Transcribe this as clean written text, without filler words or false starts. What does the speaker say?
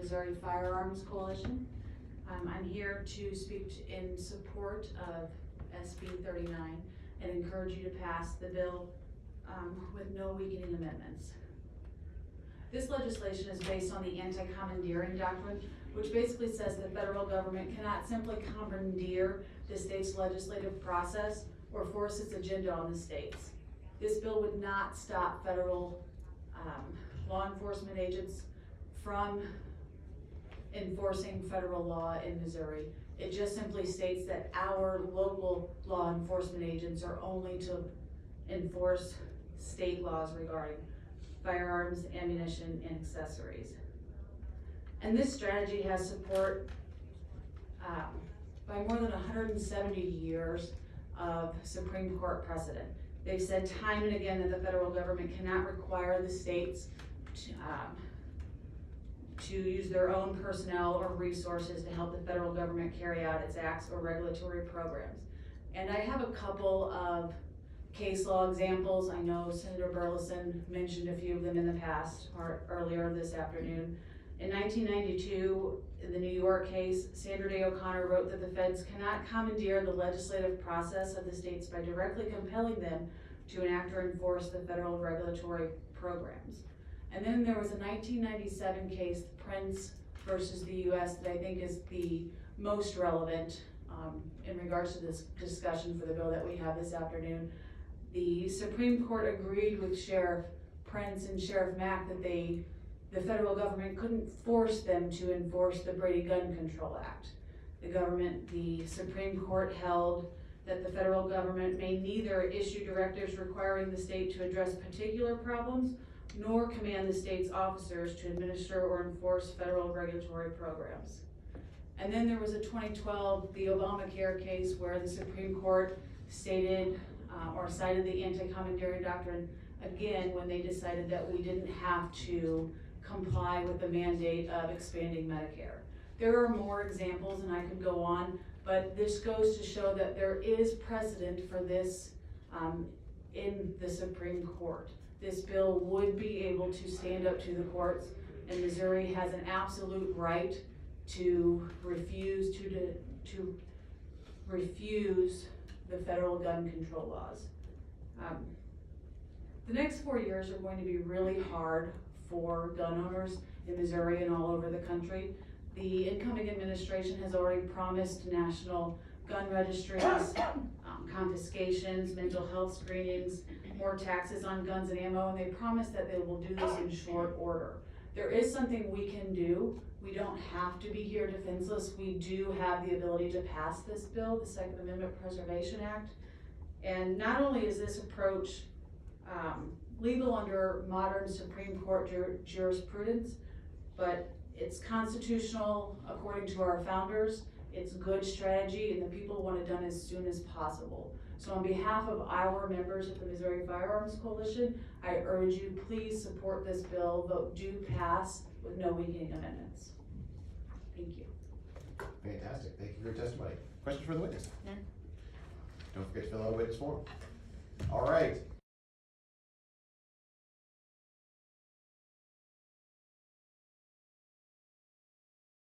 Missouri Firearms Coalition. I'm here to speak in support of SB 39 and encourage you to pass the bill with no weakening amendments. This legislation is based on the anti-commandeering doctrine, which basically says the federal government cannot simply commandeer the state's legislative process or force its agenda on the states. This bill would not stop federal law enforcement agents from enforcing federal law in Missouri. It just simply states that our local law enforcement agents are only to enforce state laws regarding firearms, ammunition, and accessories. And this strategy has support by more than 170 years of Supreme Court precedent. They've said time and again that the federal government cannot require the states to use their own personnel or resources to help the federal government carry out its acts or regulatory programs. And I have a couple of case law examples. I know Senator Burleson mentioned a few of them in the past or earlier this afternoon. In 1992, in the New York case, Sandra Day O'Connor wrote that the feds cannot commandeer the legislative process of the states by directly compelling them to enact or enforce the federal regulatory programs. And then there was a 1997 case, Prince versus the US, that I think is the most relevant in regards to this discussion for the bill that we have this afternoon. The Supreme Court agreed with Sheriff Prince and Sheriff Mack that the federal government couldn't force them to enforce the Brady Gun Control Act. The Supreme Court held that the federal government may neither issue directives requiring the state to address particular problems, nor command the state's officers to administer or enforce federal regulatory programs. And then there was a 2012, the Obamacare case, where the Supreme Court stated or cited the anti-commandeering doctrine again when they decided that we didn't have to comply with the mandate of expanding Medicare. There are more examples and I could go on, but this goes to show that there is precedent for this in the Supreme Court. This bill would be able to stand up to the courts, and Missouri has an absolute right to refuse the federal gun control laws. The next 4 years are going to be really hard for gun owners in Missouri and all over the country. The incoming administration has already promised national gun registries, confiscations, mental health screenings, more taxes on guns and ammo, and they promise that they will do this in short order. There is something we can do. We don't have to be here defenseless. We do have the ability to pass this bill, the Second Amendment Preservation Act. And not only is this approach legal under modern Supreme Court jurisprudence, but it's constitutional according to our founders. It's good strategy, and the people want it done as soon as possible. So on behalf of our members of the Missouri Firearms Coalition, I urge you, please support this bill. Vote do pass with no weakening amendments. Thank you. Fantastic. Thank you for your testimony. Questions for the witness? None. Don't forget to fill out a witness form. All right.